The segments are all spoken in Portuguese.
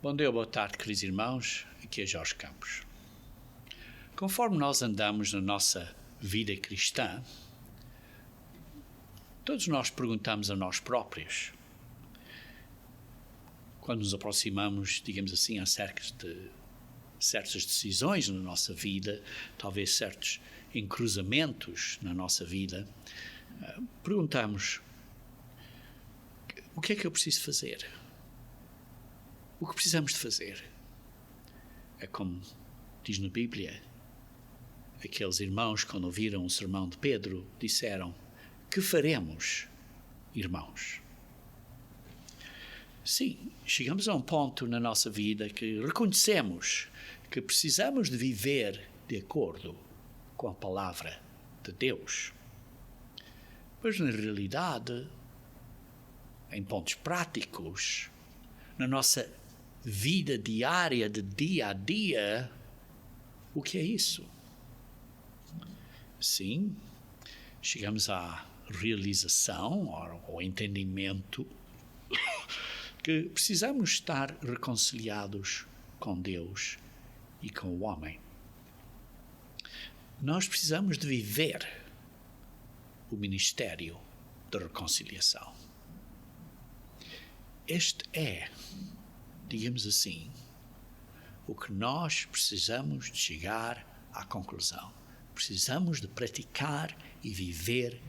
Bom dia, boa tarde, queridos irmãos. Aqui é Jorge Campos. Conforme nós andamos na nossa vida cristã, todos nós perguntamos a nós próprios, quando nos aproximamos, digamos assim, acerca de certas decisões na nossa vida, talvez certos encruzamentos na nossa vida, perguntamos: o que é que eu preciso fazer? O que precisamos de fazer? É como diz na Bíblia, aqueles irmãos, quando ouviram o sermão de Pedro, disseram: que faremos, irmãos? Sim, chegamos a um ponto na nossa vida que reconhecemos que precisamos de viver de acordo com a palavra de Deus. Mas na realidade, em pontos práticos, na nossa vida diária, de dia a dia, o que é isso? Sim, chegamos à realização, ao entendimento que precisamos estar reconciliados com Deus e com o homem. Nós precisamos de viver o ministério da reconciliação. Este é, digamos assim, o que nós precisamos de chegar à conclusão. Precisamos de praticar e viver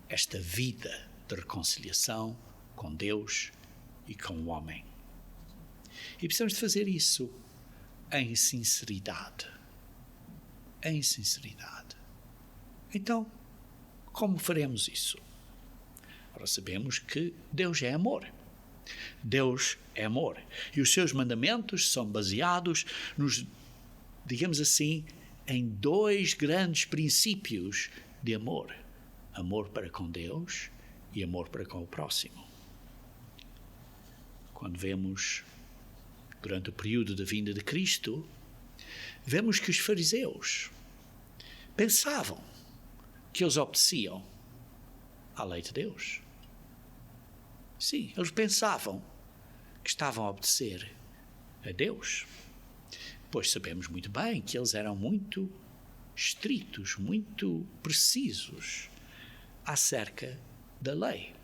esta vida de reconciliação com Deus e com o homem. E precisamos de fazer isso em sinceridade. Em sinceridade. Então, como faremos isso? Ora, sabemos que Deus é amor. Deus é amor. E os seus mandamentos são baseados digamos assim, em dois grandes princípios de amor. Amor para com Deus e amor para com o próximo. Quando vemos, durante o período da vinda de Cristo, vemos que os fariseus pensavam que eles obedeciam à lei de Deus. Sim, eles pensavam que estavam a obedecer a Deus. Pois sabemos muito bem que eles eram muito estritos, muito precisos acerca da lei.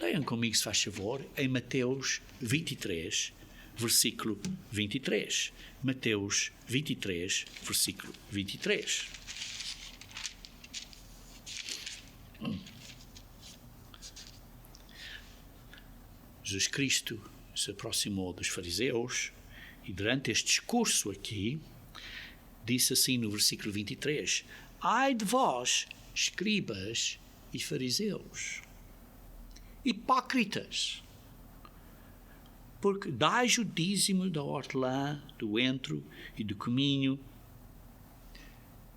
Leiam comigo, se faz favor, em Mateus 23, versículo 23. Mateus 23, versículo 23. Jesus Cristo se aproximou dos fariseus e durante este discurso aqui, disse assim no versículo 23, ai de vós, escribas e fariseus, hipócritas, porque dais o dízimo da hortelã, do entro e do cominho.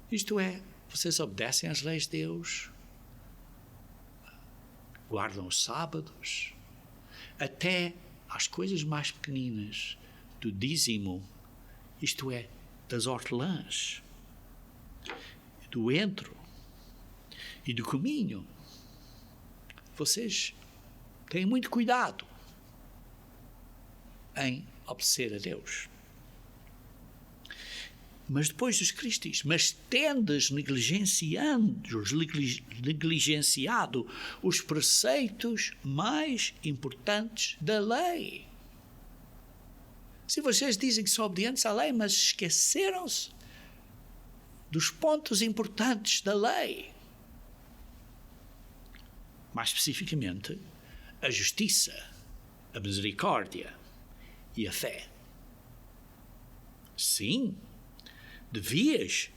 Isto é, vocês obedecem às leis de Deus, guardam os sábados, até às coisas mais pequeninas do dízimo, isto é, das hortelãs, do entro e do cominho. Vocês têm muito cuidado em obedecer a Deus. Mas depois Jesus Cristo diz, mas tendes negligenciado os preceitos mais importantes da lei. Se vocês dizem que são obedientes à lei, mas esqueceram-se dos pontos importantes da lei. Mais especificamente, a justiça, a misericórdia e a fé. Sim, devias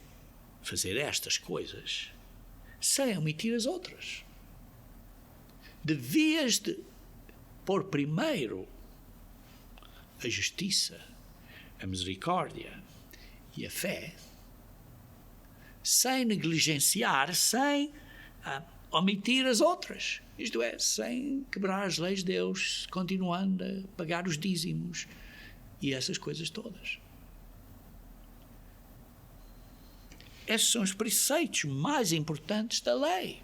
fazer estas coisas sem omitir as outras. Devias de pôr primeiro a justiça, a misericórdia e a fé, sem negligenciar, sem omitir as outras. Isto é, sem quebrar as leis de Deus, continuando a pagar os dízimos e essas coisas todas. Esses são os preceitos mais importantes da lei.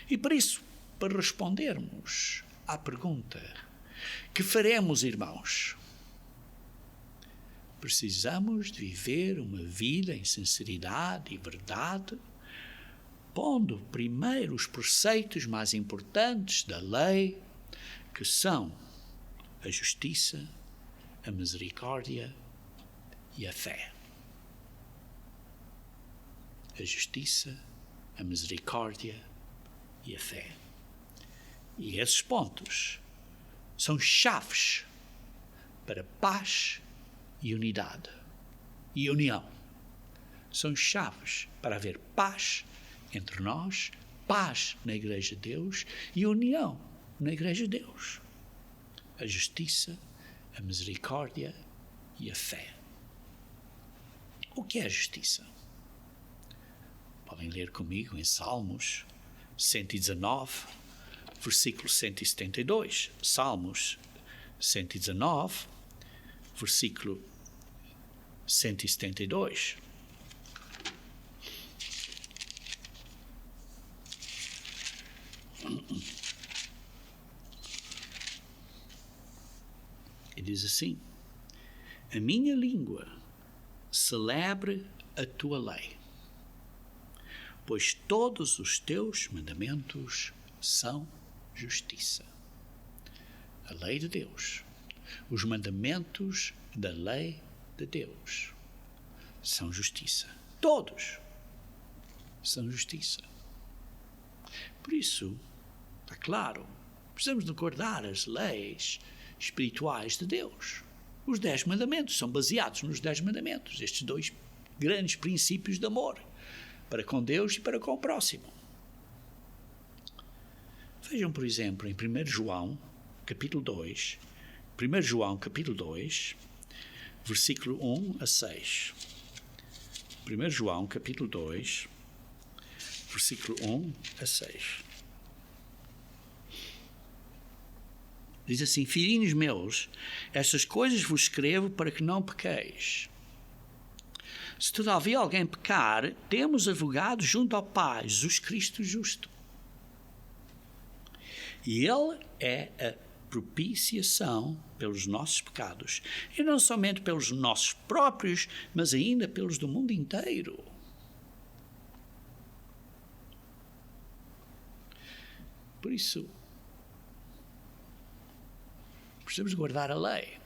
E por isso, para respondermos à pergunta Que faremos, irmãos? Precisamos de viver uma vida em sinceridade e verdade, pondo primeiro os preceitos mais importantes da lei, que são a justiça, a misericórdia e a fé. A justiça, a misericórdia e a fé. E esses pontos são chaves para paz e unidade e união. São chaves para haver paz entre nós, paz na Igreja de Deus e união na Igreja de Deus. A justiça, a misericórdia e a fé. O que é a justiça? Podem ler comigo em Salmos 119, versículo 172. Salmos 119, versículo 172. E diz assim: a minha língua celebre a tua lei, pois todos os teus mandamentos são justiça. A lei de Deus, os mandamentos da lei de Deus são justiça. Todos são justiça. Por isso, está claro, precisamos de guardar as leis espirituais de Deus. Os 10 mandamentos são baseados nos 10 mandamentos, estes 2 grandes princípios de amor, para com Deus e para com o próximo. Vejam, por exemplo, em 1 João, capítulo 2, 1 João, capítulo 2, versículo 1 a 6. 1 João, capítulo 2, versículo 1 a 6. Diz assim: filhinhos meus, estas coisas vos escrevo para que não pequeis. Se todavia alguém pecar, temos advogado junto ao Pai, Jesus Cristo justo. E Ele é a propiciação pelos nossos pecados, e não somente pelos nossos próprios, mas ainda pelos do mundo inteiro. Por isso, precisamos guardar a lei.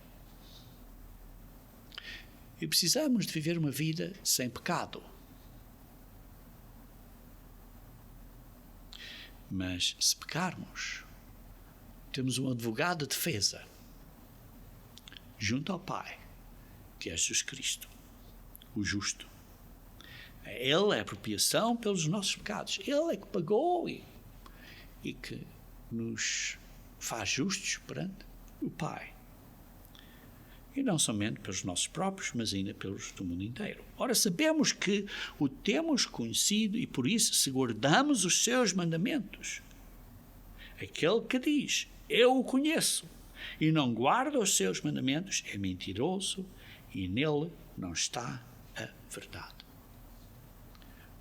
E precisamos de viver uma vida sem pecado. Mas se pecarmos, temos um advogado de defesa junto ao Pai, que é Jesus Cristo, o justo. Ele é a propiciação pelos nossos pecados. Ele é que pagou e que nos faz justos perante o Pai. E não somente pelos nossos próprios, mas ainda pelos do mundo inteiro. Ora, sabemos que o temos conhecido e por isso, se guardamos os seus mandamentos, aquele que diz, eu o conheço, e não guarda os seus mandamentos, é mentiroso e nele não está a verdade.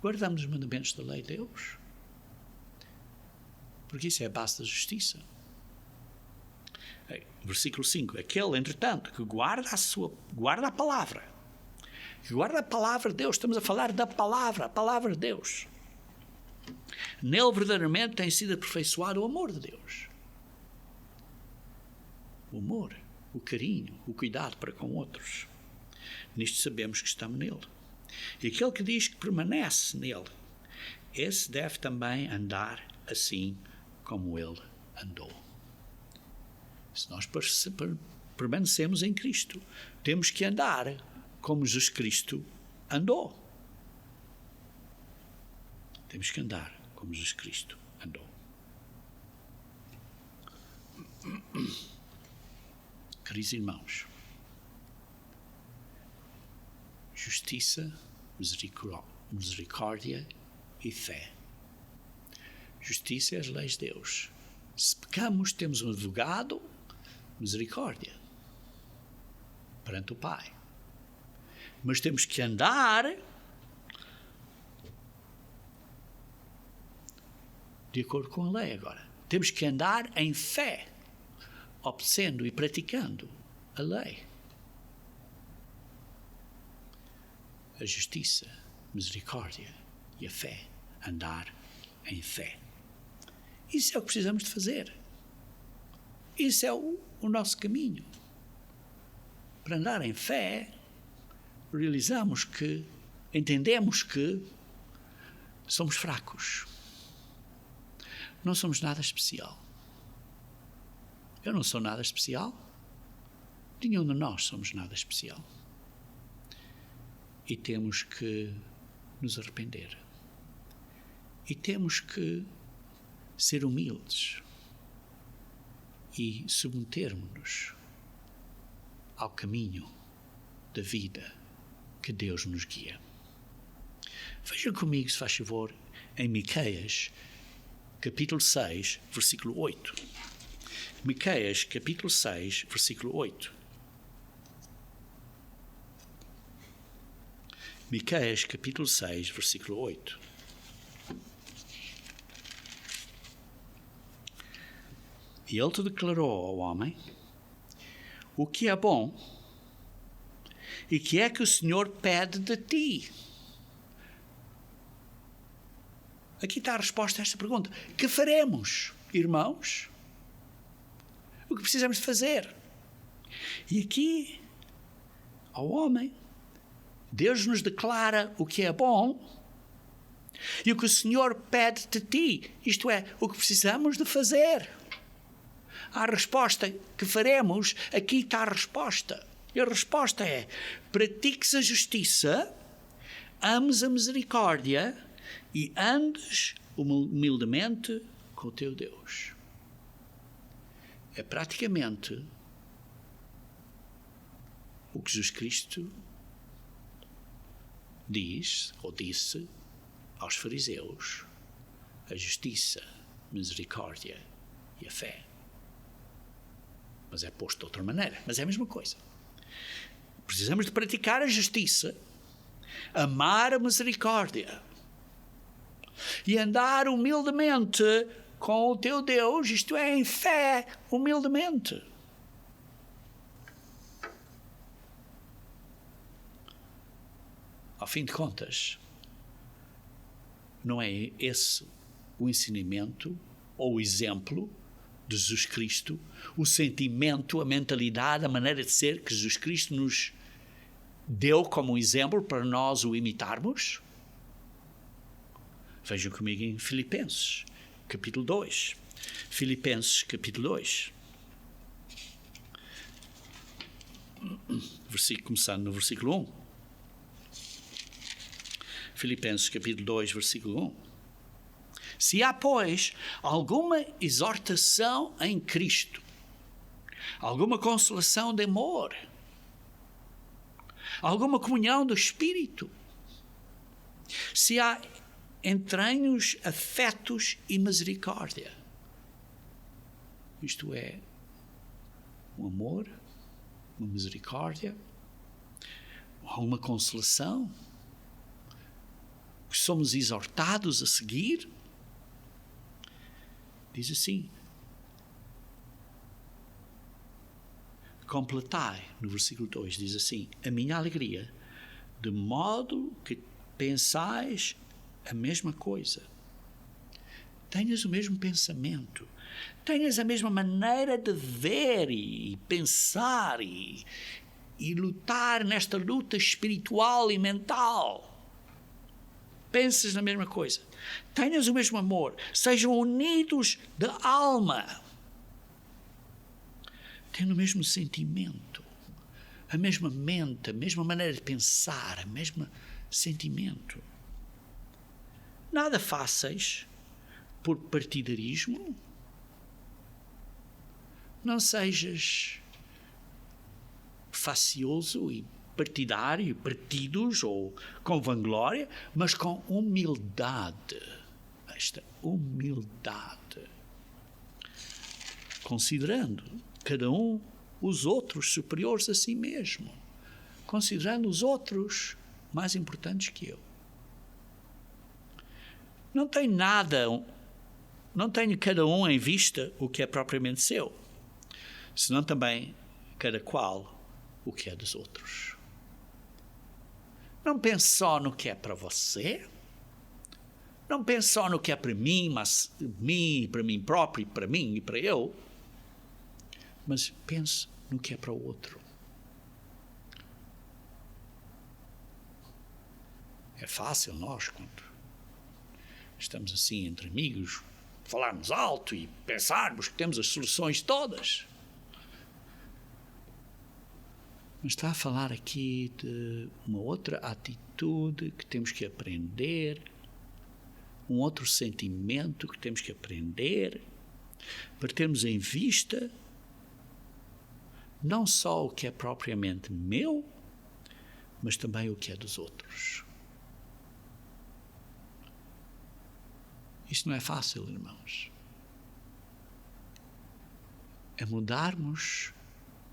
Guardamos os mandamentos da lei de Deus, porque isso é a base da justiça. Versículo 5. Aquele, entretanto, que guarda a palavra. Que guarda a palavra de Deus. Estamos a falar da palavra, a palavra de Deus. Nele verdadeiramente tem sido aperfeiçoado o amor de Deus. O amor, o carinho, o cuidado para com outros. Nisto sabemos que estamos nele. E aquele que diz que permanece nele, esse deve também andar assim como ele andou. Se nós permanecemos em Cristo, temos que andar como Jesus Cristo andou. Temos que andar como Jesus Cristo andou. Queridos irmãos, justiça, misericórdia e fé. Justiça é as leis de Deus. Se pecamos, temos um advogado, misericórdia, perante o Pai. Mas temos que andar de acordo com a lei agora. Temos que andar em fé, obedecendo e praticando a lei. A justiça, a misericórdia e a fé. Andar em fé. Isso é o que precisamos de fazer. Isso é o nosso caminho. Para andar em fé, entendemos que somos fracos. Não somos nada especial. Eu não sou nada especial. Nenhum de nós somos nada especial. E temos que nos arrepender. E temos que ser humildes e submetermos-nos ao caminho da vida que Deus nos guia. Vejam comigo, se faz favor, em Miqueias, capítulo 6, versículo 8. Miqueias, capítulo 6, versículo 8. Miqueias, capítulo 6, versículo 8. E ele te declarou ao homem o que é bom e que é que o Senhor pede de ti. Aqui está a resposta a esta pergunta. Que faremos, irmãos? O que precisamos de fazer? E aqui, ao homem, Deus nos declara o que é bom e o que o Senhor pede de ti. Isto é, o que precisamos de fazer. A resposta que faremos, aqui está a resposta. E a resposta é: pratiques a justiça, ames a misericórdia e andes humildemente com o teu Deus. É praticamente o que Jesus Cristo diz, ou disse, aos fariseus: a justiça, a misericórdia e a fé. Mas é posto de outra maneira, mas é a mesma coisa. Precisamos de praticar a justiça, amar a misericórdia e andar humildemente com o teu Deus, isto é, em fé, humildemente. Ao fim de contas, não é esse o ensinamento ou o exemplo de Jesus Cristo, o sentimento, a mentalidade, a maneira de ser que Jesus Cristo nos deu como exemplo para nós o imitarmos? Vejam comigo em Filipenses, capítulo 2. Filipenses, capítulo 2. Começando no versículo 1. Filipenses, capítulo 2, versículo 1. Se há, pois, alguma exortação em Cristo, alguma consolação de amor, alguma comunhão do Espírito, se há entranhos, afetos e misericórdia, isto é, um amor, uma misericórdia, alguma consolação, que somos exortados a seguir, diz assim: completai, no versículo 2, diz assim: a minha alegria, de modo que pensais a mesma coisa, tenhas o mesmo pensamento, tenhas a mesma maneira de ver e pensar e lutar nesta luta espiritual e mental. Penses na mesma coisa, tenhas o mesmo amor, sejam unidos de alma, tenham o mesmo sentimento, a mesma mente, a mesma maneira de pensar, o mesmo sentimento. Nada façais por partidarismo, não sejas facioso e partidário, partidos ou com vanglória, mas com humildade. Esta humildade. Considerando cada um os outros superiores a si mesmo. Considerando os outros mais importantes que eu. Não tenho cada um em vista o que é propriamente seu. senão também cada qual o que é dos outros. Não pense só no que é para você, não pense só no que é para mim, mas para mim próprio, para mim e para eu, mas pense no que é para o outro. É fácil nós, quando estamos assim entre amigos, falarmos alto e pensarmos que temos as soluções todas. Mas está a falar aqui de uma outra atitude que temos que aprender, um outro sentimento que temos que aprender, para termos em vista não só o que é propriamente meu, mas também o que é dos outros. Isto não é fácil, irmãos. É mudarmos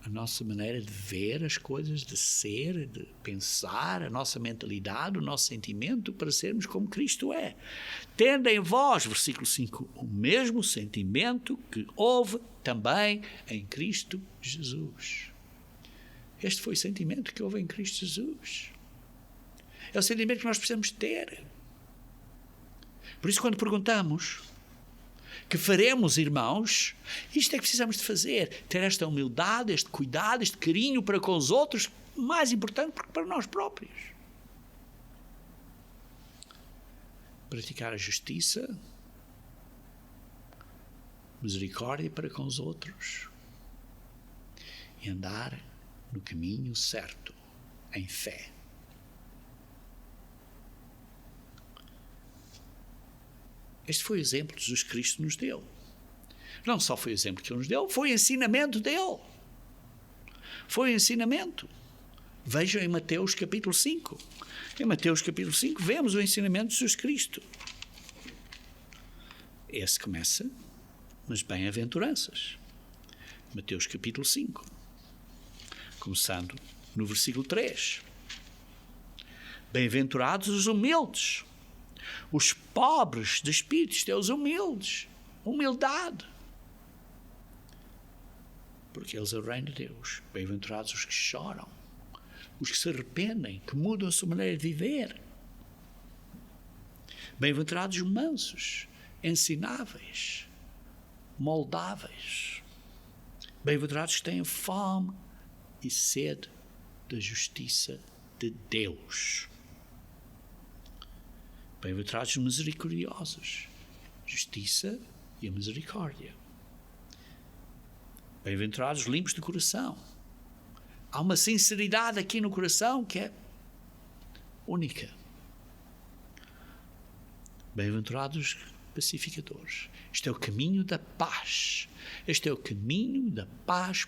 a nossa maneira de ver as coisas, de ser, de pensar, a nossa mentalidade, o nosso sentimento, para sermos como Cristo é. Tendo em vós, versículo 5, o mesmo sentimento que houve também em Cristo Jesus. Este foi o sentimento que houve em Cristo Jesus. É o sentimento que nós precisamos ter. Por isso, quando perguntamos que faremos, irmãos, isto é que precisamos de fazer. Ter esta humildade, este cuidado, este carinho para com os outros, mais importante porque para nós próprios. Praticar a justiça, misericórdia para com os outros e andar no caminho certo, em fé. Este foi o exemplo que Jesus Cristo nos deu. Não só foi o exemplo que Ele nos deu, foi o ensinamento dele. Foi o ensinamento. Vejam em Mateus capítulo 5. Em Mateus capítulo 5 vemos o ensinamento de Jesus Cristo. Esse começa nas bem-aventuranças. Mateus capítulo 5. Começando no versículo 3. Bem-aventurados os humildes, os pobres de espírito, isto é, os humildes, humildade, porque eles é o reino de Deus. Bem-aventurados os que choram, os que se arrependem, que mudam a sua maneira de viver. Bem-aventurados os mansos, ensináveis, moldáveis. Bem-aventurados que têm fome e sede da justiça de Deus. Bem-aventurados os misericordiosos, justiça e a misericórdia. Bem-aventurados os limpos de coração. Há uma sinceridade aqui no coração que é única. Bem-aventurados os pacificadores. Este é o caminho da paz. Este é o caminho da paz,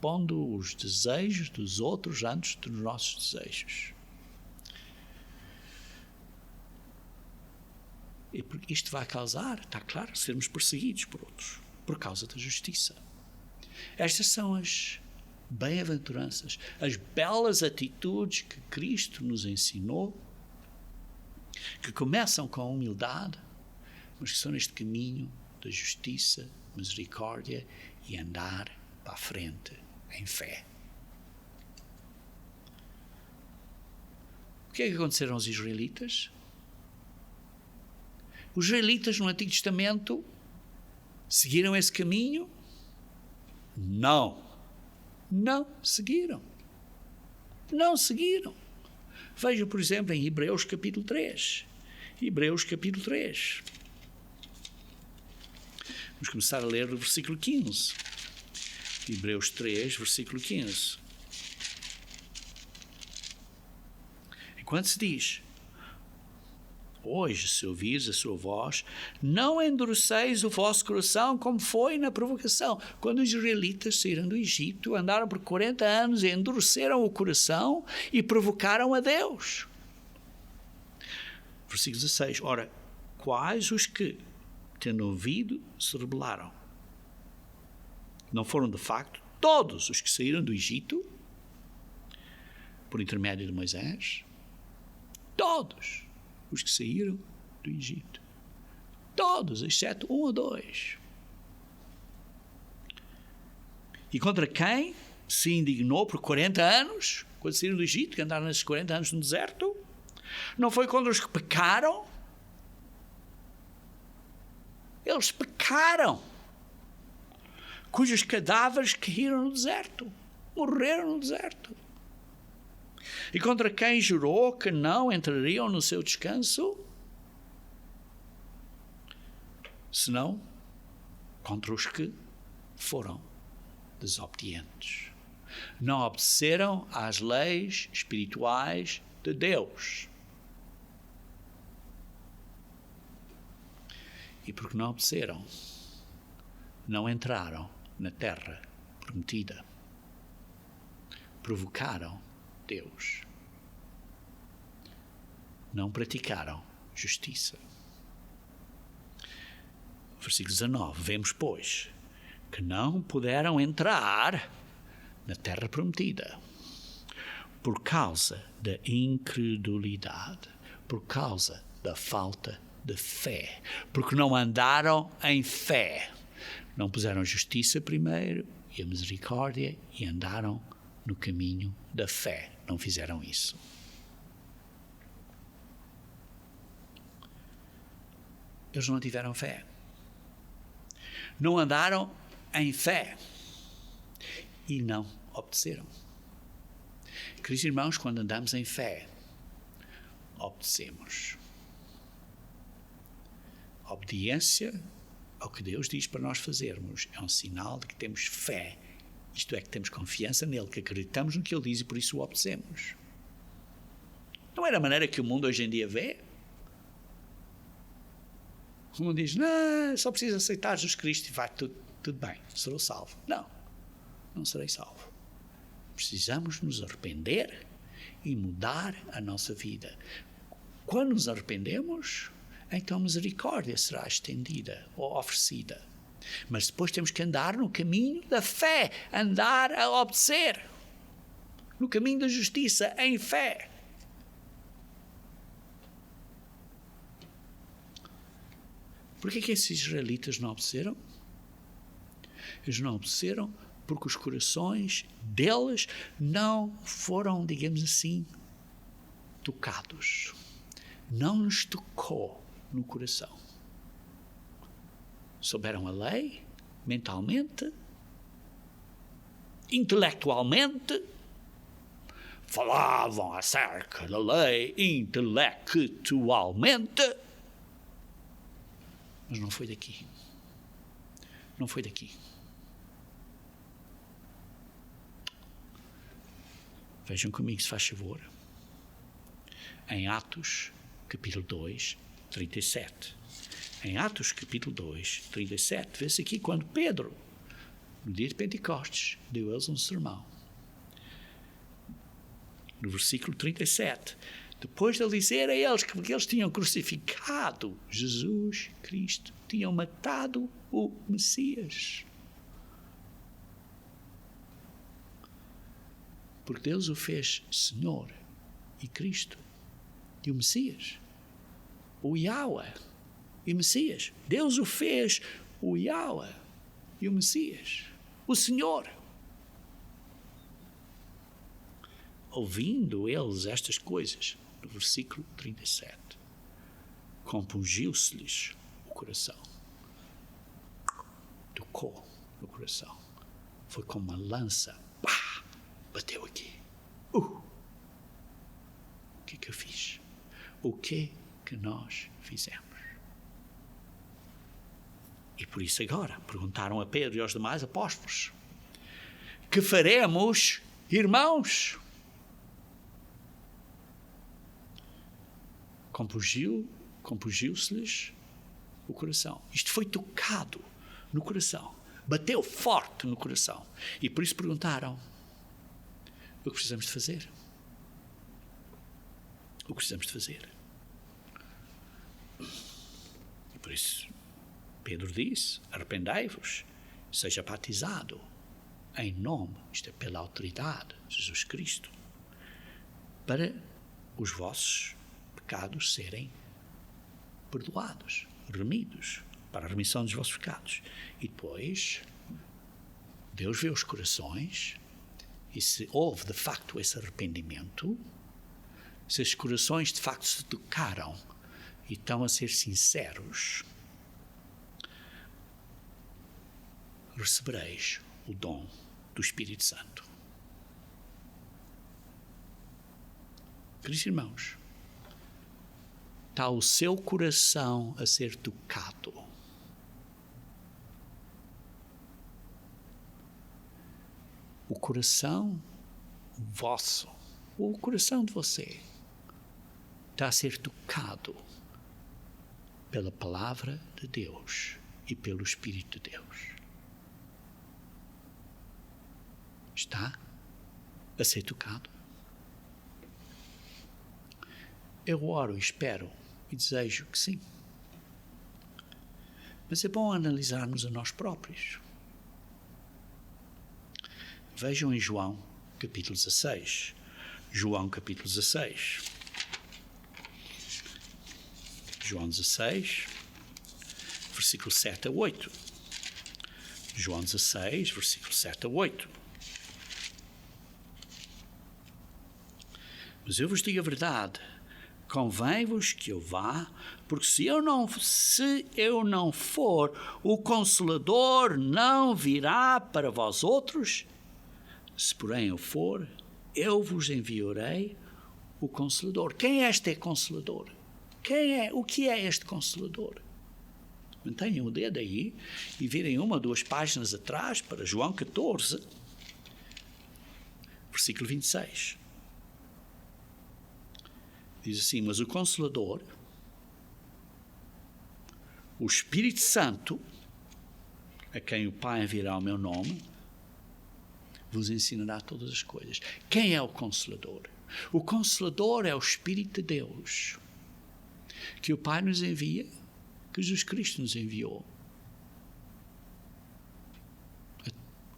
pondo os desejos dos outros antes dos nossos desejos. E isto vai causar, está claro, sermos perseguidos por outros, por causa da justiça. Estas são as bem-aventuranças, as belas atitudes que Cristo nos ensinou, que começam com a humildade, mas que são neste caminho da justiça, misericórdia e andar para a frente em fé. O que é que aconteceram aos israelitas? Os israelitas no Antigo Testamento seguiram esse caminho? Não seguiram. Não seguiram. Veja, por exemplo, em Hebreus capítulo 3. Hebreus capítulo 3. Vamos começar a ler o versículo 15. Hebreus 3, versículo 15. Enquanto se diz: hoje, se ouvires a sua voz, não endureceis o vosso coração como foi na provocação. Quando os israelitas saíram do Egito, andaram por 40 anos e endureceram o coração e provocaram a Deus. Versículo 16. Ora, quais os que, tendo ouvido, se rebelaram? Não foram, de facto, todos os que saíram do Egito, por intermédio de Moisés? Todos os que saíram do Egito. Todos, exceto 1 ou 2. E contra quem se indignou por 40 anos, quando saíram do Egito, que andaram nesses 40 anos no deserto? Não foi contra os que pecaram? Eles pecaram, cujos cadáveres caíram no deserto, morreram no deserto. E contra quem jurou que não entrariam no seu descanso? Senão contra os que foram desobedientes. Não obedeceram às leis espirituais de Deus. E porque não obedeceram, não entraram na terra prometida. Provocaram Deus. Não praticaram justiça. Versículo 19. Vemos, pois, que não puderam entrar na terra prometida por causa da incredulidade, por causa da falta de fé, porque não andaram em fé. Não puseram justiça primeiro e a misericórdia e andaram no caminho da fé. Não fizeram isso. Eles não tiveram fé. Não andaram em fé e não obedeceram. Queridos irmãos, quando andamos em fé, obedecemos. A obediência ao que Deus diz para nós fazermos é um sinal de que temos fé, isto é, que temos confiança nele, que acreditamos no que ele diz e por isso o obedecemos. Não é da maneira que o mundo hoje em dia vê. O mundo diz, não, só preciso aceitar Jesus Cristo e vai tudo bem, serou salvo. Não, não serei salvo. Precisamos nos arrepender e mudar a nossa vida. Quando nos arrependemos, então a misericórdia será estendida ou oferecida. Mas depois temos que andar no caminho da fé, andar a obedecer, no caminho da justiça, em fé. Por que esses israelitas não obedeceram? Eles não obedeceram porque os corações deles não foram, digamos assim, tocados. Não nos tocou no coração. Souberam a lei, mentalmente, intelectualmente, falavam acerca da lei intelectualmente, mas não foi daqui. Não foi daqui. Vejam comigo, se faz favor. Em Atos, capítulo 2, 37. Em Atos, capítulo 2, 37, vê-se aqui quando Pedro, no dia de Pentecostes, deu a eles um sermão. No versículo 37, depois de ele dizer a eles que eles tinham crucificado Jesus Cristo, tinham matado o Messias. Porque Deus o fez Senhor e Cristo e o Messias, o Yahweh e o Messias. Deus o fez o Yahweh e o Messias, o Senhor. Ouvindo eles estas coisas, no versículo 37, compungiu-se-lhes o coração. Tocou no coração. Foi como uma lança. Pá! Bateu aqui. O que eu fiz? O que nós fizemos? E por isso agora perguntaram a Pedro e aos demais apóstolos: que faremos, irmãos? Compungiu-se-lhes o coração. Isto foi tocado no coração. Bateu forte no coração. E por isso perguntaram: o que precisamos de fazer? O que precisamos de fazer? E por isso Pedro disse: arrependei-vos, seja batizado em nome, isto é, pela autoridade de Jesus Cristo, para os vossos pecados serem perdoados, remidos, para a remissão dos vossos pecados. E depois Deus vê os corações e se houve de facto esse arrependimento, se os corações de facto se tocaram e estão a ser sinceros, recebereis o dom do Espírito Santo. Queridos irmãos, está o seu coração a ser tocado. O coração vosso, ou o coração de você, está a ser tocado pela palavra de Deus e pelo Espírito de Deus. Está a ser tocado? Eu oro e espero e desejo que sim. Mas é bom analisarmos a nós próprios. Vejam em João, capítulo 16. João, capítulo 16. João 16, versículo 7 a 8. João 16, versículo 7 a 8. Mas eu vos digo a verdade, convém-vos que eu vá, porque se eu não for, o Consolador não virá para vós outros. Se porém eu for, eu vos enviarei o Consolador. Quem é este Consolador? O que é este Consolador? Mantenham o dedo aí e virem 1 ou 2 páginas atrás para João 14, versículo 26. Diz assim: mas o Consolador, o Espírito Santo, a quem o Pai enviará o meu nome, vos ensinará todas as coisas. Quem é o Consolador? O Consolador é o Espírito de Deus, que o Pai nos envia, que Jesus Cristo nos enviou.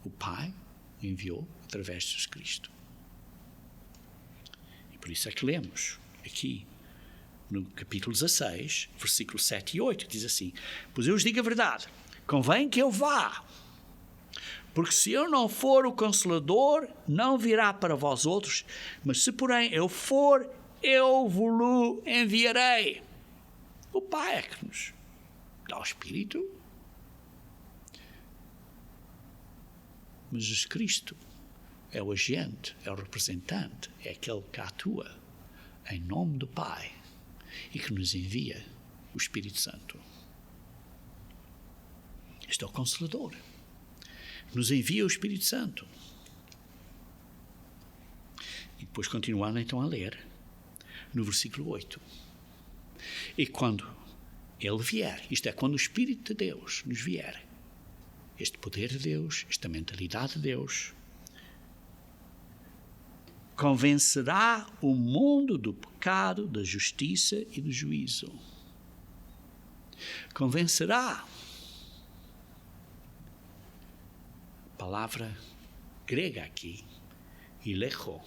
O Pai o enviou através de Jesus Cristo. E por isso é que lemos aqui no capítulo 16, versículos 7 e 8, diz assim: pois eu vos digo a verdade, convém que eu vá, porque se eu não for, o Consolador não virá para vós outros, mas se porém eu for, eu vos enviarei. O Pai é que nos dá o Espírito, mas Jesus Cristo é o agente, é o representante, é aquele que atua em nome do Pai e que nos envia o Espírito Santo. Este é o Consolador. Nos envia o Espírito Santo. E depois continuando então a ler no versículo 8. E quando Ele vier, isto é, quando o Espírito de Deus nos vier, este poder de Deus, esta mentalidade de Deus, convencerá o mundo do pecado, da justiça e do juízo. Convencerá. A palavra grega aqui, ileko,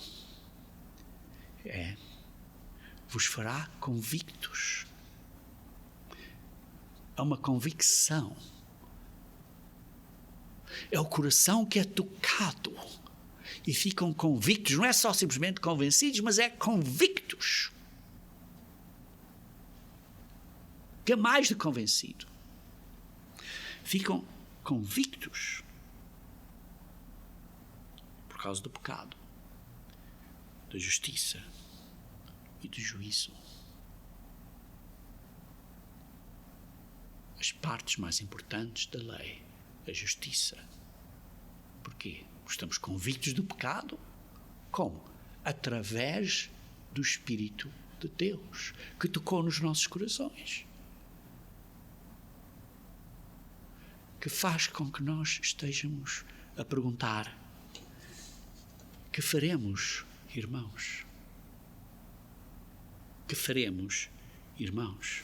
vos fará convictos. É uma convicção. É o coração que é tocado e ficam convictos, não é só simplesmente convencidos, mas é convictos. Que é mais de convencido. Ficam convictos por causa do pecado, da justiça e do juízo. As partes mais importantes da lei, a justiça. Porquê? Porque estamos convictos do pecado. Como? Através do Espírito de Deus, que tocou nos nossos corações. Que faz com que nós estejamos a perguntar: que faremos, irmãos? Que faremos, irmãos?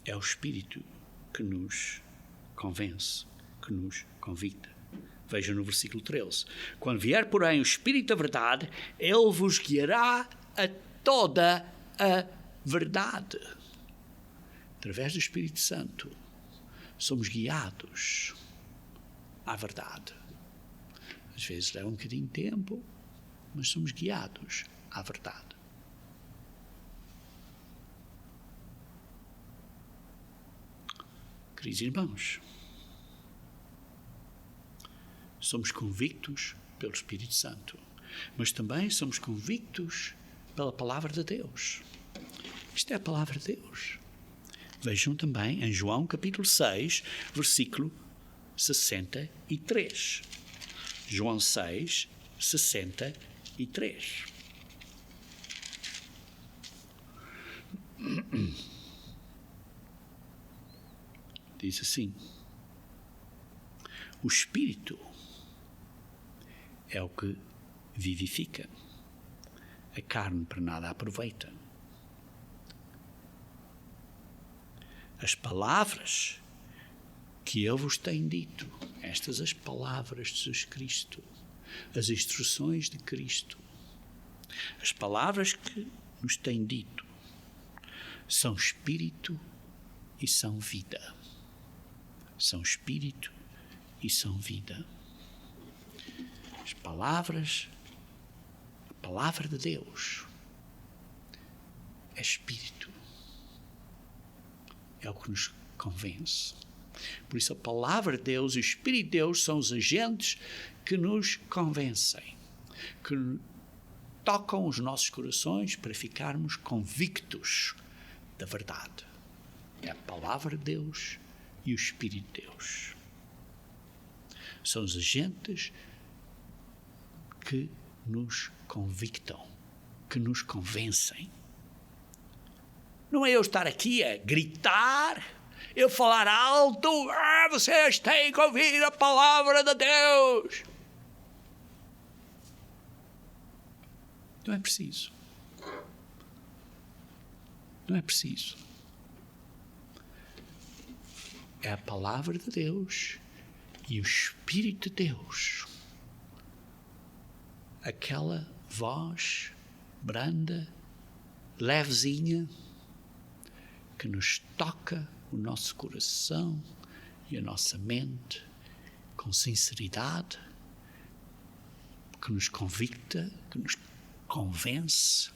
É o Espírito que nos convence, que nos convicta. Veja no versículo 13. Quando vier, porém, o Espírito da verdade, ele vos guiará a toda a verdade. Através do Espírito Santo, somos guiados à verdade. Às vezes leva um bocadinho de tempo, mas somos guiados à verdade. Queridos irmãos, somos convictos pelo Espírito Santo, mas também somos convictos pela Palavra de Deus. Isto é a Palavra de Deus. Vejam também em João capítulo 6, versículo 63. João 6, 63. Diz assim: o Espírito é o que vivifica, a carne para nada aproveita. As palavras que eu vos tenho dito, estas as palavras de Jesus Cristo, as instruções de Cristo, as palavras que nos tem dito, são espírito e são vida. São espírito e são vida. As palavras, a palavra de Deus é espírito. É o que nos convence. Por isso a palavra de Deus e o Espírito de Deus são os agentes que nos convencem, que tocam os nossos corações para ficarmos convictos da verdade. É a palavra de Deus e o Espírito de Deus. São os agentes que nos convictam, que nos convencem. Não é eu estar aqui a gritar, eu falar alto, vocês têm que ouvir a palavra de Deus. Não é preciso. Não é preciso. É a palavra de Deus e o Espírito de Deus. Aquela voz branda, levezinha, que nos toca o nosso coração e a nossa mente com sinceridade, que nos convicta, que nos convence,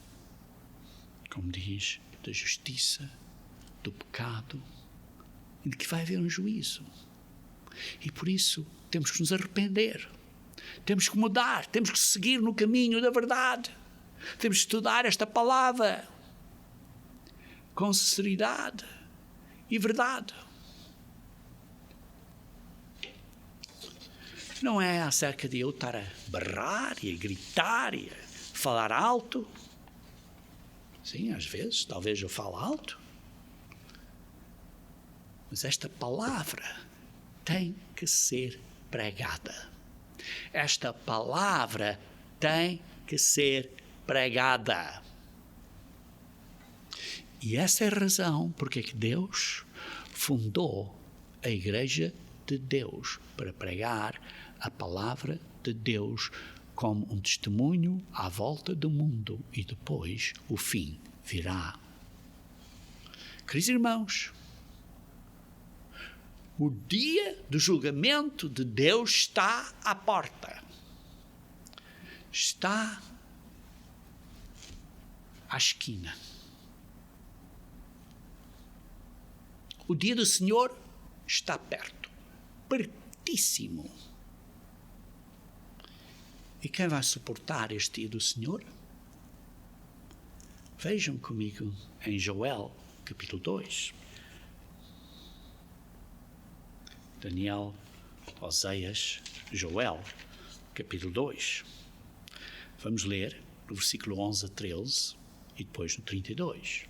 como diz, da justiça, do pecado e de que vai haver um juízo. E por isso temos que nos arrepender, temos que mudar, temos que seguir no caminho da verdade, temos que estudar esta palavra com sinceridade e verdade. Não é acerca de eu estar a berrar e a gritar e a falar alto. Sim, às vezes, talvez eu fale alto. Mas esta palavra tem que ser pregada. Esta palavra tem que ser pregada. E essa é a razão porque é que Deus fundou a Igreja de Deus, para pregar a palavra de Deus como um testemunho à volta do mundo, e depois o fim virá. Queridos irmãos, o dia do julgamento de Deus está à porta. Está à esquina. O dia do Senhor está perto, pertíssimo. E quem vai suportar este dia do Senhor? Vejam comigo em Joel, capítulo 2. Daniel, Oséias, Joel, capítulo 2. Vamos ler no versículo 11 a 13 e depois no 32.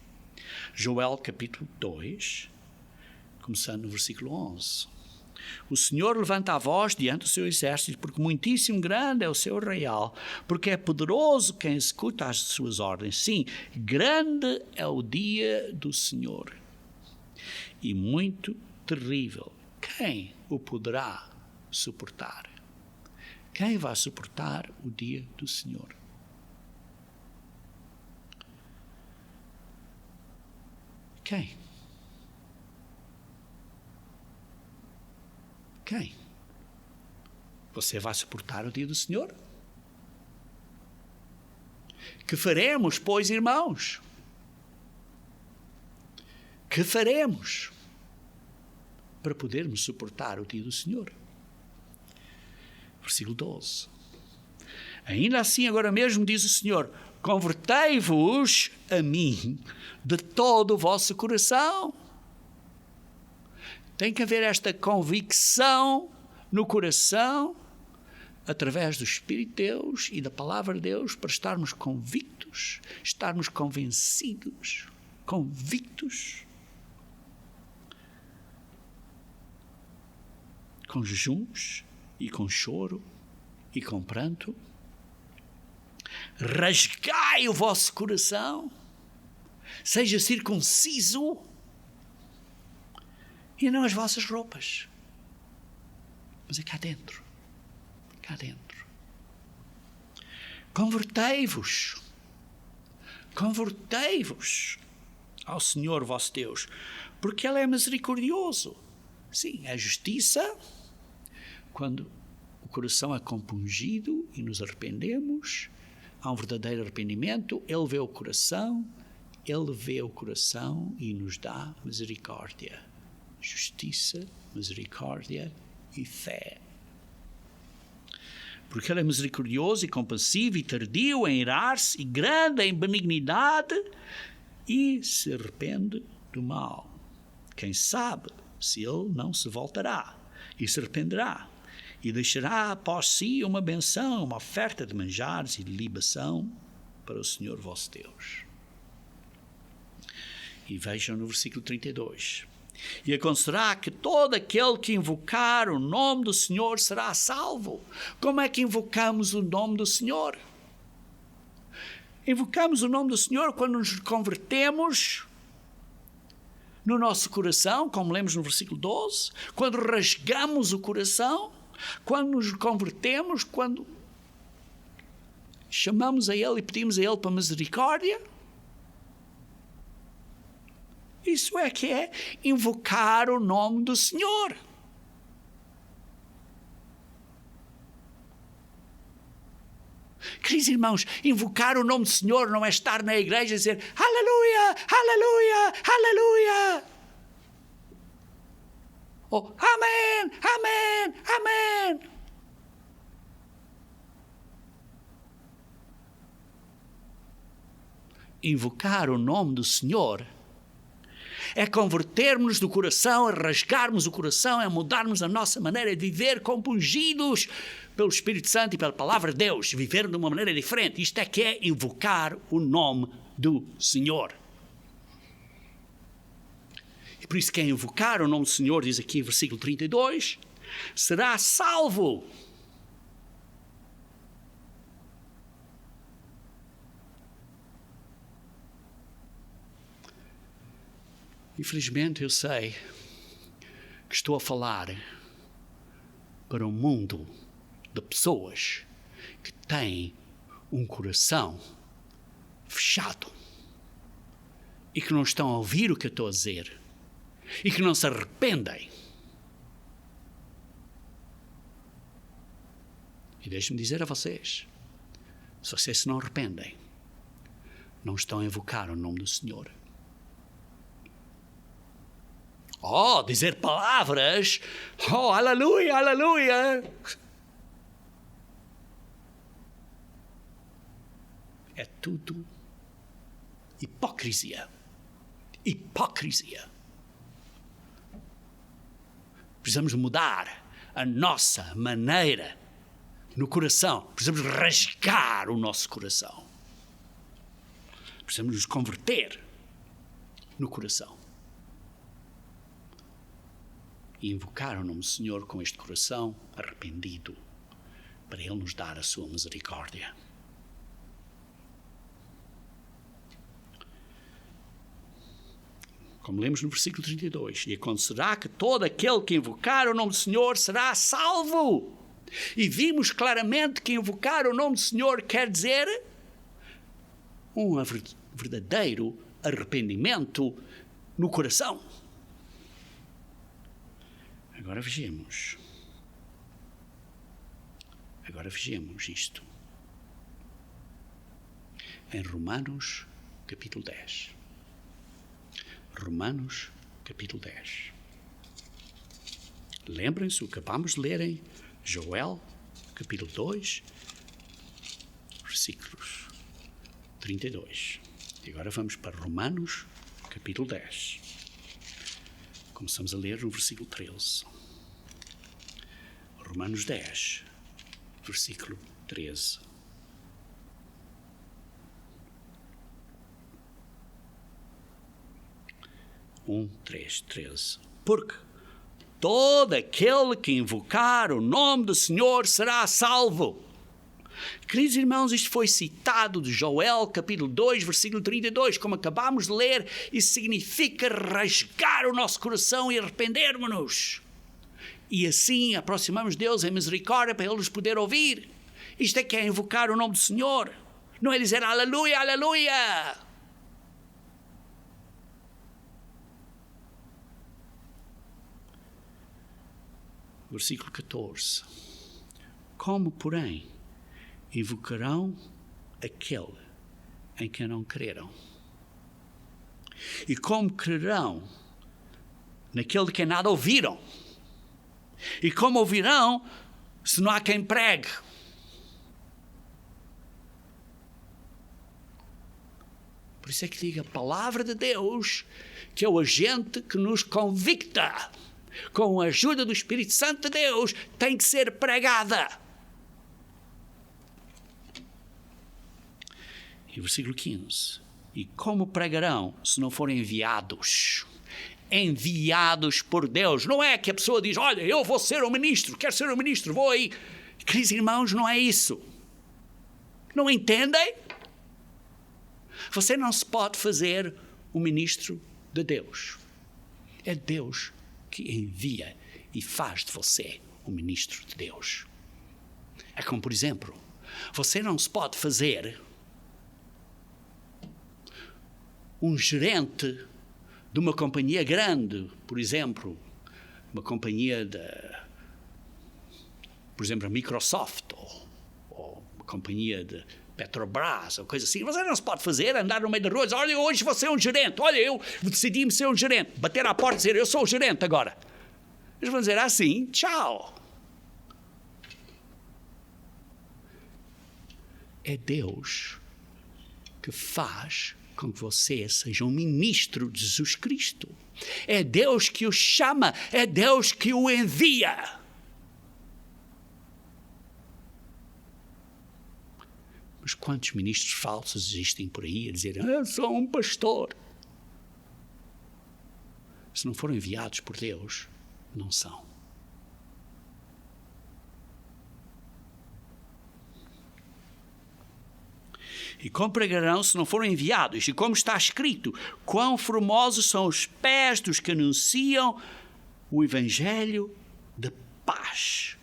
Joel, capítulo 2, começando no versículo 11. O Senhor levanta a voz diante do seu exército, porque muitíssimo grande é o seu arraial, porque é poderoso quem executa as suas ordens. Sim, grande é o dia do Senhor e muito terrível. Quem o poderá suportar? Quem vai suportar o dia do Senhor? Quem? Quem? Você vai suportar o dia do Senhor? Que faremos, pois, irmãos? Que faremos para podermos suportar o dia do Senhor? Versículo 12. Ainda assim, agora mesmo, diz o Senhor, convertei-vos a mim de todo o vosso coração. Tem que haver esta convicção no coração, através do Espírito de Deus e da Palavra de Deus, para estarmos convictos, estarmos convencidos, convictos, com jejuns e com choro e com pranto. Rasgai o vosso coração, seja circunciso, e não as vossas roupas, mas é cá dentro, cá dentro. Convertei-vos ao Senhor vosso Deus, porque Ele é misericordioso. Sim, é justiça quando o coração é compungido e nos arrependemos. Há um verdadeiro arrependimento. Ele vê o coração e nos dá misericórdia. Justiça, misericórdia e fé. Porque Ele é misericordioso e compassivo e tardio em irar-se e grande em benignidade e se arrepende do mal. Quem sabe se Ele não se voltará e se arrependerá e deixará após si uma benção, uma oferta de manjares e de libação para o Senhor vosso Deus. E vejam no versículo 32. E acontecerá que todo aquele que invocar o nome do Senhor será salvo. Como é que invocamos o nome do Senhor? Invocamos o nome do Senhor quando nos convertemos no nosso coração, como lemos no versículo 12, quando rasgamos o coração, quando nos convertemos, quando chamamos a Ele e pedimos a Ele para misericórdia. Isso é que é invocar o nome do Senhor. Queridos irmãos, invocar o nome do Senhor não é estar na igreja e dizer aleluia, aleluia, aleluia. Ou amém, amém, amém. Invocar o nome do Senhor é convertermos do coração, é rasgarmos o coração, é mudarmos a nossa maneira de viver, compungidos pelo Espírito Santo e pela Palavra de Deus, viver de uma maneira diferente. Isto é que é invocar o nome do Senhor. E por isso quem invocar o nome do Senhor, diz aqui versículo 32, será salvo. Infelizmente eu sei que estou a falar para um mundo de pessoas que têm um coração fechado e que não estão a ouvir o que eu estou a dizer e que não se arrependem. E deixe-me dizer a vocês, se vocês se não arrependem, não estão a invocar o nome do Senhor. Oh, dizer palavras, oh, aleluia, aleluia. É tudo hipocrisia. Hipocrisia. Precisamos mudar a nossa maneira no coração. Precisamos rasgar o nosso coração. Precisamos nos converter no coração. E invocar o nome do Senhor com este coração arrependido, para Ele nos dar a sua misericórdia. Como lemos no versículo 32, e acontecerá que todo aquele que invocar o nome do Senhor será salvo. E vimos claramente que invocar o nome do Senhor quer dizer um verdadeiro arrependimento no coração. Agora vejamos. Agora vejamos isto. Em Romanos, capítulo 10. Romanos, capítulo 10. Lembrem-se, acabamos de ler em Joel, capítulo 2, versículos 32. E agora vamos para Romanos, capítulo 10. Começamos a ler no versículo 13. Romanos 10, versículo 13. Um, 3, 13. Porque todo aquele que invocar o nome do Senhor será salvo. Queridos irmãos, isto foi citado de Joel, capítulo 2, versículo 32, como acabámos de ler. Isso significa rasgar o nosso coração e arrependermos-nos. E assim aproximamos Deus em misericórdia para Ele nos poder ouvir. Isto é que é invocar o nome do Senhor. Não é dizer aleluia, aleluia. Versículo 14. Como, porém, invocarão aquele em quem não creram? E como crerão naquele de quem nada ouviram? E como ouvirão se não há quem pregue? Por isso é que digo a palavra de Deus, que é o agente que nos convicta. Com a ajuda do Espírito Santo de Deus, tem que ser pregada. E versículo 15. E como pregarão se não forem enviados? Enviados por Deus. Não é que a pessoa diz, olha, eu vou ser um ministro, quero ser um ministro, vou aí. Queridos irmãos, não é isso. Não entendem? Você não se pode fazer um ministro de Deus. É Deus que envia e faz de você um ministro de Deus. É como, por exemplo, você não se pode fazer um gerente de uma companhia grande, por exemplo, uma companhia por exemplo, a Microsoft, ou uma companhia de Petrobras, ou coisa assim. Você não se pode fazer, andar no meio da rua e dizer, olha, hoje vou ser um gerente, olha, eu decidi-me ser um gerente, bater à porta e dizer, eu sou o gerente agora. Eles vão dizer assim, tchau. É Deus que faz com que você seja um ministro de Jesus Cristo. É Deus que o chama, é Deus que o envia. Mas quantos ministros falsos existem por aí a dizer, eu sou um pastor? Se não foram enviados por Deus, não são. E como pregarão se não forem enviados? E como está escrito, quão formosos são os pés dos que anunciam o Evangelho de paz.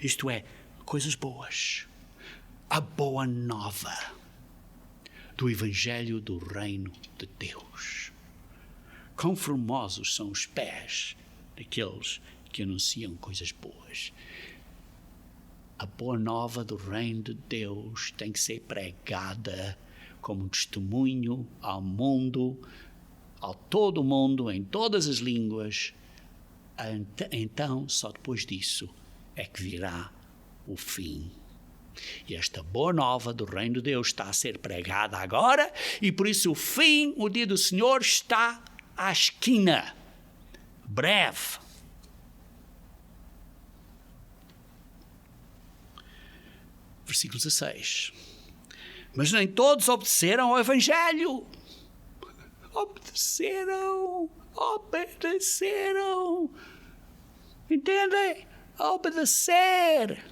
Isto é, coisas boas. A boa nova do Evangelho do Reino de Deus. Quão formosos são os pés daqueles que anunciam coisas boas. A boa nova do Reino de Deus tem que ser pregada como um testemunho ao mundo, ao todo o mundo, em todas as línguas. Então, só depois disso é que virá o fim. E esta boa nova do Reino de Deus está a ser pregada agora, e por isso o fim, o dia do Senhor, está à esquina. Breve. Versículo 16. Mas nem todos obedeceram ao Evangelho. Obedeceram. Entendem? Obedecer.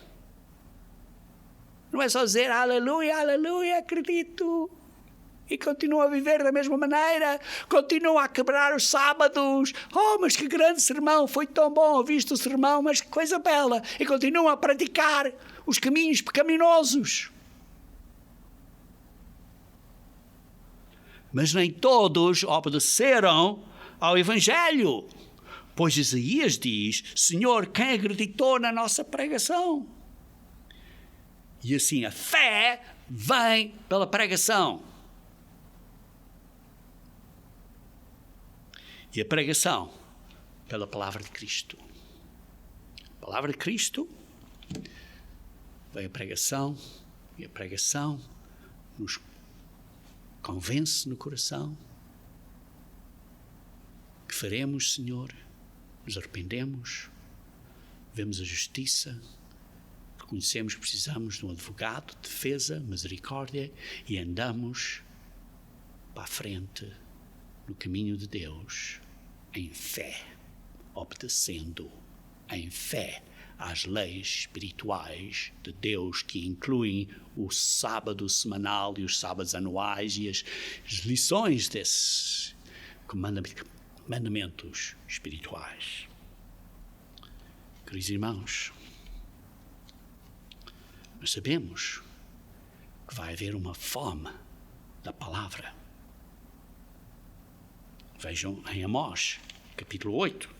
Não é só dizer aleluia, aleluia, acredito. E continua a viver da mesma maneira. Continua a quebrar os sábados. Oh, mas que grande sermão. Foi tão bom ouvir o sermão, mas que coisa bela. E continua a praticar os caminhos pecaminosos. Mas nem todos obedeceram ao Evangelho. Pois Isaías diz, Senhor, quem acreditou na nossa pregação? E assim a fé vem pela pregação. E a pregação pela palavra de Cristo. A palavra de Cristo, vem a pregação, e a pregação nos convence no coração que faremos, Senhor, nos arrependemos, vemos a justiça, reconhecemos que precisamos de um advogado, de defesa, misericórdia e andamos para a frente no caminho de Deus em fé, obedecendo em fé às leis espirituais de Deus que incluem o sábado semanal e os sábados anuais e as lições desses mandamentos espirituais. Queridos irmãos, nós sabemos que vai haver uma fome da palavra. Vejam em Amós, capítulo 8.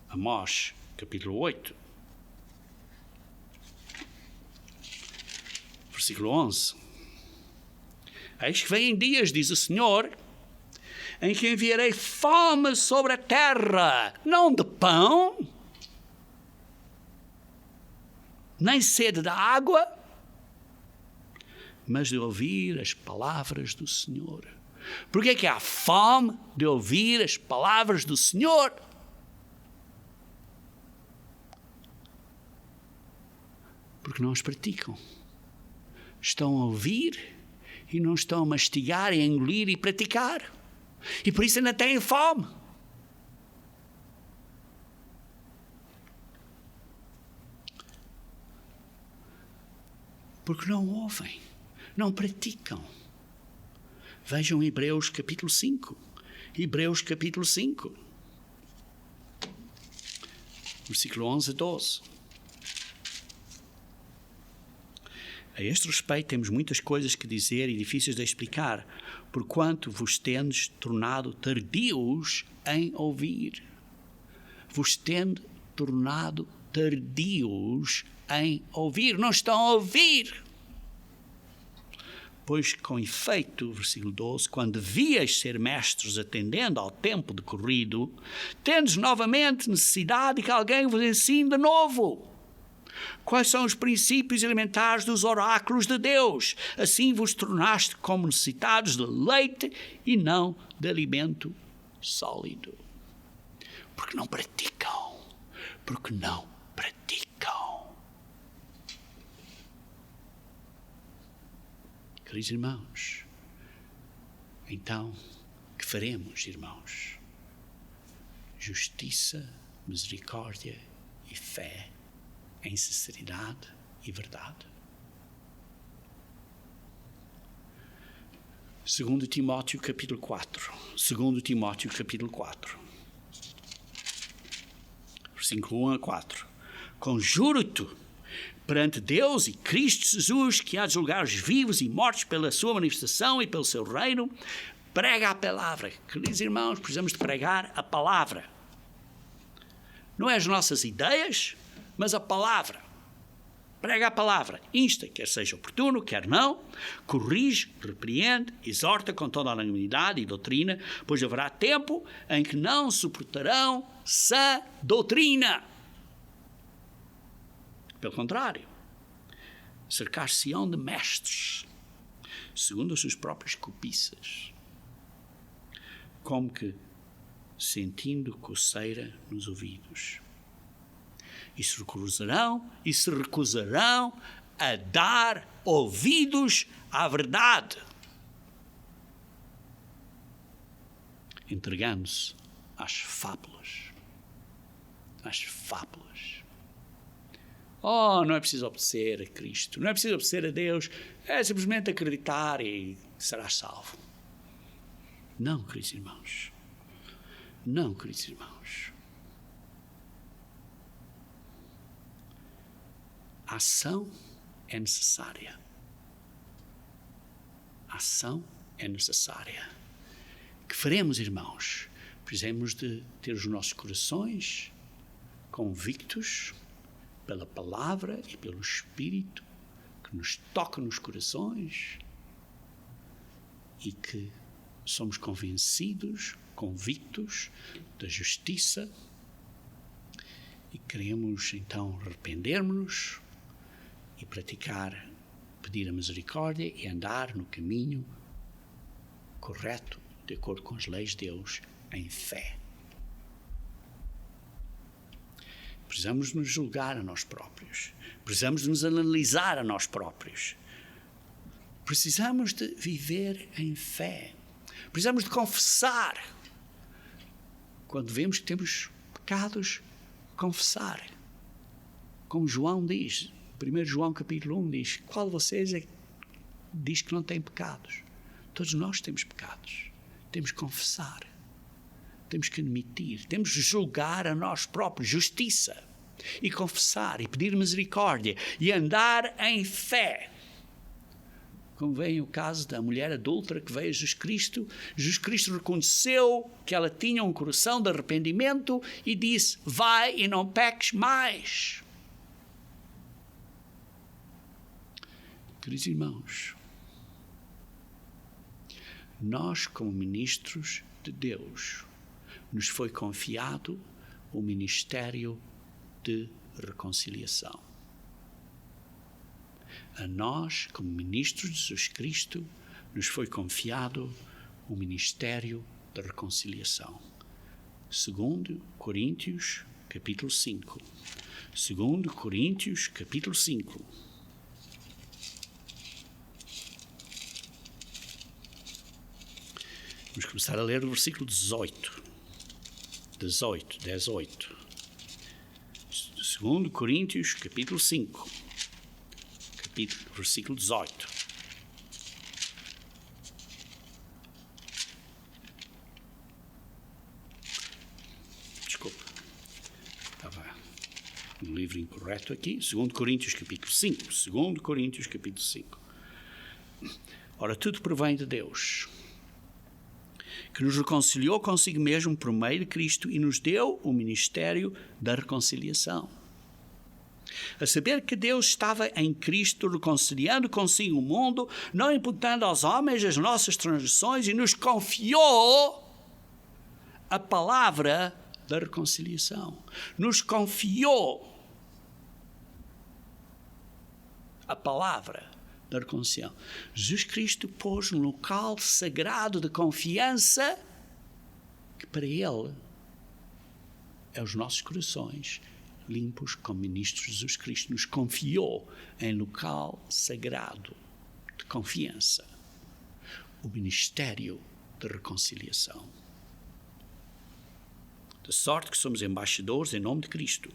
Amós, capítulo 8. Versículo 11. Eis que vêm dias, diz o Senhor, em que enviarei fome sobre a terra, não de pão, nem sede de água, mas de ouvir as palavras do Senhor. Por que é que há fome de ouvir as palavras do Senhor? Porque não as praticam. Estão a ouvir e não estão a mastigar, a engolir e praticar. E por isso ainda têm fome. Porque não ouvem, não praticam. Vejam Hebreus capítulo 5. Hebreus capítulo 5. Versículo 11 a 12. A este respeito temos muitas coisas que dizer e difíceis de explicar, porquanto vos tendes tornado tardios em ouvir. Vos tende tornado tardios em ouvir. Não estão a ouvir. Pois, com efeito, versículo 12, quando devias ser mestres atendendo ao tempo decorrido, tendes novamente necessidade de que alguém vos ensine de novo. Quais são os princípios elementares dos oráculos de Deus? Assim vos tornaste como necessitados de leite e não de alimento sólido. Porque não praticam. Porque não praticam. Queridos irmãos, então, que faremos, irmãos? Justiça, misericórdia e fé em sinceridade e verdade. 2 Timóteo capítulo 4. 2 Timóteo capítulo 4. Versículo 1 a 4. Conjuro-te perante Deus e Cristo Jesus, que há de julgar os vivos e mortos pela sua manifestação e pelo seu reino, prega a palavra. Queridos irmãos, precisamos de pregar a palavra. Não é as nossas ideias, mas a palavra. Prega a palavra. Insta, quer seja oportuno, quer não. Corrige, repreende, exorta com toda a longanimidade e doutrina, pois haverá tempo em que não suportarão sã doutrina. Pelo contrário, cercar-se-ão de mestres, segundo as suas próprias cobiças, como que sentindo coceira nos ouvidos. E se recusarão a dar ouvidos à verdade, entregando-se às fábulas. Às fábulas. Oh, não é preciso obedecer a Cristo, não é preciso obedecer a Deus, é simplesmente acreditar e serás salvo. Não, queridos irmãos. Não, queridos irmãos. A ação é necessária. A ação é necessária. Que faremos, irmãos? Precisamos de ter os nossos corações convictos pela palavra e pelo Espírito que nos toca nos corações e que somos convictos da justiça e queremos então arrepender-nos e pedir a misericórdia e andar no caminho correto, de acordo com as leis de Deus, em fé. Precisamos nos julgar a nós próprios. Precisamos nos analisar a nós próprios. Precisamos de viver em fé. Precisamos de confessar. Quando vemos que temos pecados, confessar. Como João diz, 1 João capítulo 1 diz, qual de vocês diz que não tem pecados? Todos nós temos pecados. Temos que confessar. Temos que admitir. Temos que julgar a nós próprios, justiça. E confessar, e pedir misericórdia, e andar em fé. Como vem o caso da mulher adúltera que veio a Jesus Cristo reconheceu que ela tinha um coração de arrependimento e disse, vai e não peques mais. Queridos irmãos, nós como ministros de Deus, nos foi confiado o ministério de reconciliação. A nós, como ministros de Jesus Cristo, nos foi confiado o ministério da reconciliação. 2 Coríntios, capítulo 5. 2 Coríntios, capítulo 5. Vamos começar a ler o versículo 18. 18. 2 Coríntios, capítulo 5. Versículo 18. Desculpa. Estava um livro incorreto aqui. 2 Coríntios, capítulo 5. 2 Coríntios, capítulo 5. Ora, tudo provém de Deus, que nos reconciliou consigo mesmo por meio de Cristo e nos deu o ministério da reconciliação. A saber que Deus estava em Cristo reconciliando consigo o mundo, não imputando aos homens as nossas transgressões, e nos confiou a palavra da reconciliação. Nos confiou a palavra da reconciliação. Jesus Cristo pôs um local sagrado de confiança que para Ele é os nossos corações limpos como ministros de Jesus Cristo. Nos confiou em local sagrado de confiança o ministério de reconciliação. De sorte que somos embaixadores em nome de Cristo,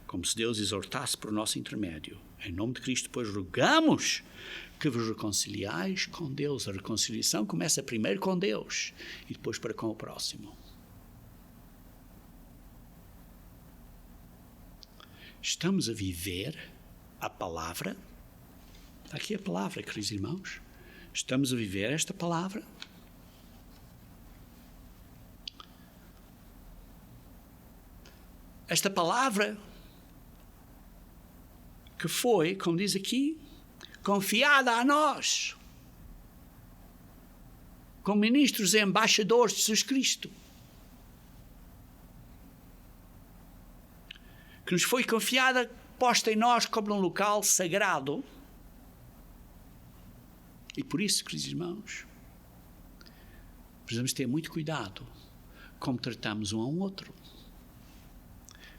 como se Deus exortasse por nosso intermédio. Em nome de Cristo, pois, rogamos que vos reconciliais com Deus. A reconciliação começa primeiro com Deus e depois para com o próximo. Estamos a viver a palavra. Está aqui a palavra, queridos irmãos. Estamos a viver esta palavra. Esta palavra que foi, como diz aqui, confiada a nós, como ministros e embaixadores de Jesus Cristo. Que nos foi confiada, posta em nós como num local sagrado. E por isso, queridos irmãos, precisamos ter muito cuidado como tratamos um ao outro.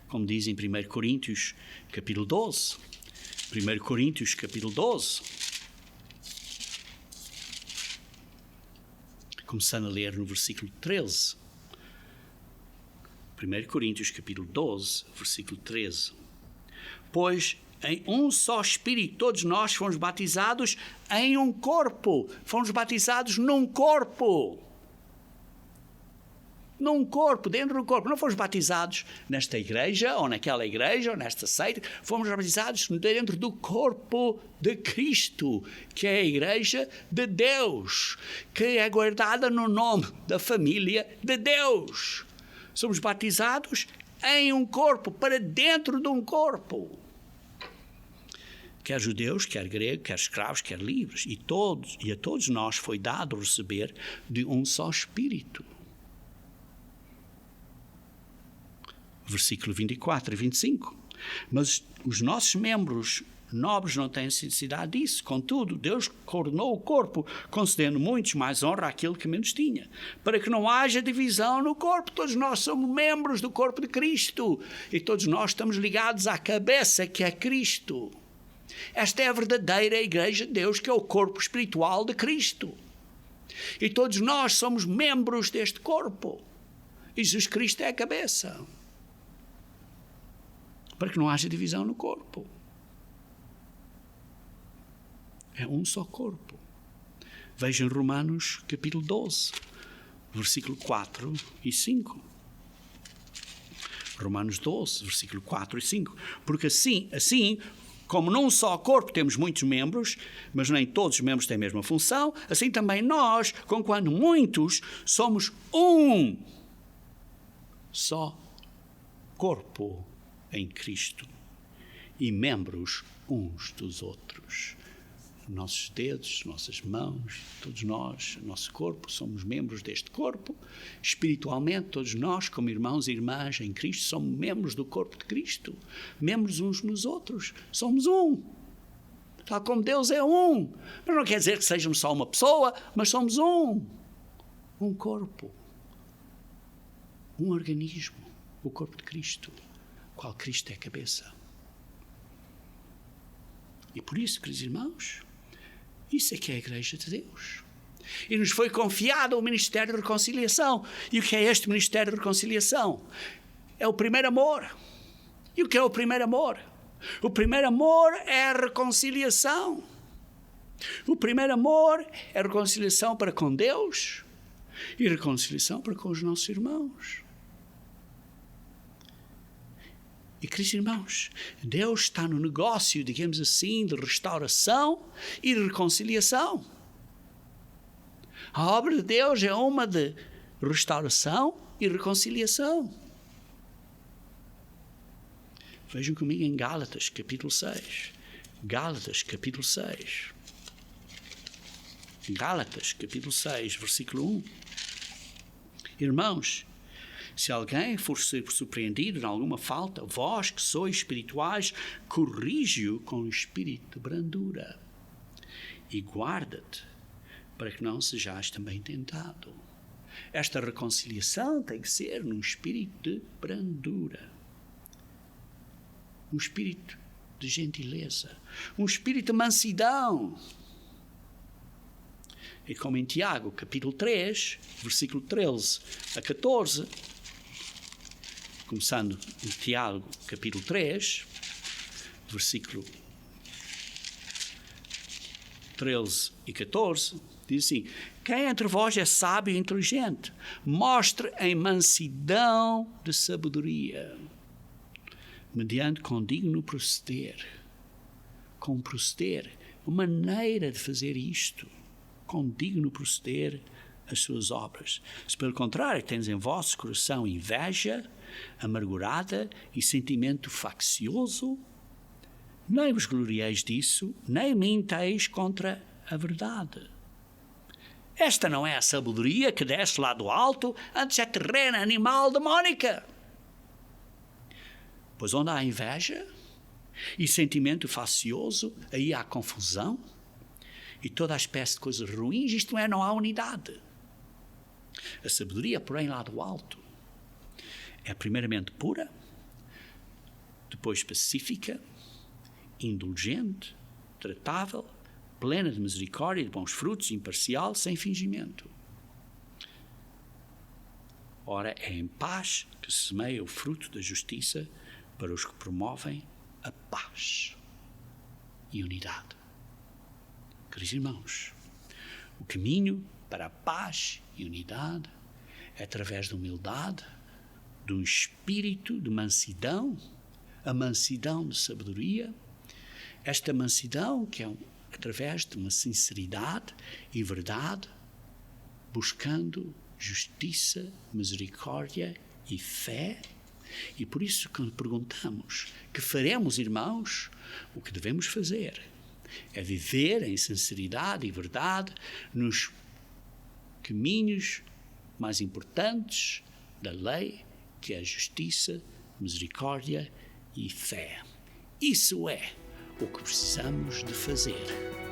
Como diz em 1 Coríntios, capítulo 12. 1 Coríntios, capítulo 12. Começando a ler no versículo 13. 1 Coríntios, capítulo 12, versículo 13. Pois em um só Espírito todos nós fomos batizados em um corpo. Fomos batizados num corpo. Num corpo, dentro do corpo. Não fomos batizados nesta igreja, ou naquela igreja, ou nesta seita. Fomos batizados dentro do corpo de Cristo, que é a igreja de Deus, que é guardada no nome da família de Deus. Somos batizados em um corpo, para dentro de um corpo. quer judeus, quer gregos, quer escravos, quer livres, e a todos nós foi dado receber de um só Espírito. Versículo 24 e 25. Mas os nossos membros nobres não têm necessidade disso. Contudo, Deus coordenou o corpo, concedendo muitos mais honra àquele que menos tinha, para que não haja divisão no corpo. Todos nós somos membros do corpo de Cristo e todos nós estamos ligados à cabeça, que é Cristo. Esta é a verdadeira igreja de Deus, que é o corpo espiritual de Cristo. E todos nós somos membros deste corpo. E Jesus Cristo é a cabeça. Para que não haja divisão no corpo. É um só corpo. Vejam Romanos capítulo 12, versículo 4 e 5. Romanos 12, versículo 4 e 5. Porque assim, como num só corpo temos muitos membros, mas nem todos os membros têm a mesma função, assim também nós, conquanto muitos, somos um só corpo em Cristo e membros uns dos outros. Nossos dedos, nossas mãos, todos nós, nosso corpo, somos membros deste corpo. Espiritualmente, todos nós, como irmãos e irmãs em Cristo, somos membros do corpo de Cristo. Membros uns nos outros. Somos um. Tal como Deus é um. Mas não quer dizer que sejamos só uma pessoa, mas somos um. Um corpo. Um organismo. O corpo de Cristo. Qual Cristo é a cabeça. E por isso, queridos irmãos, isso é que é a igreja de Deus. E nos foi confiado o ministério de reconciliação. E o que é este ministério de reconciliação? É o primeiro amor. E o que é o primeiro amor? O primeiro amor é a reconciliação. O primeiro amor é a reconciliação para com Deus e reconciliação para com os nossos irmãos. E, queridos irmãos, Deus está no negócio, digamos assim, de restauração e de reconciliação. A obra de Deus é uma de restauração e reconciliação. Vejam comigo em Gálatas, capítulo 6. Gálatas, capítulo 6. Gálatas, capítulo 6, versículo 1. Irmãos, se alguém for surpreendido em alguma falta, vós que sois espirituais, corrige-o com espírito de brandura. E guarda-te, para que não sejais também tentado. Esta reconciliação tem que ser num espírito de brandura. Um espírito de gentileza. Um espírito de mansidão. E como em Tiago, capítulo 3, versículo 13 a 14... Começando em Tiago, capítulo 3, versículo 13 e 14, diz assim: quem entre vós é sábio e inteligente, mostre em mansidão de sabedoria, mediante condigno proceder. Com proceder, uma maneira de fazer isto, condigno proceder as suas obras. Se pelo contrário tens em vosso coração inveja amargurada e sentimento faccioso, nem vos glorieis disso, nem minteis contra a verdade. Esta não é a sabedoria que desce lá do alto, antes é terrena, animal, demónica. Pois onde há inveja e sentimento faccioso, aí há confusão e toda a espécie de coisas ruins, isto é, não há unidade. A sabedoria, porém, lá do alto, é primeiramente pura, depois pacífica, indulgente, tratável, plena de misericórdia e de bons frutos, imparcial, sem fingimento. Ora, é em paz que se semeia o fruto da justiça para os que promovem a paz e unidade. Queridos irmãos, o caminho para a paz e unidade é através da humildade, de um espírito de mansidão, a mansidão de sabedoria, esta mansidão que é através de uma sinceridade e verdade, buscando justiça, misericórdia e fé, E por isso, quando perguntamos que faremos, irmãos, o que devemos fazer é viver em sinceridade e verdade nos caminhos mais importantes da lei, que é a justiça, misericórdia e fé. Isso é o que precisamos de fazer.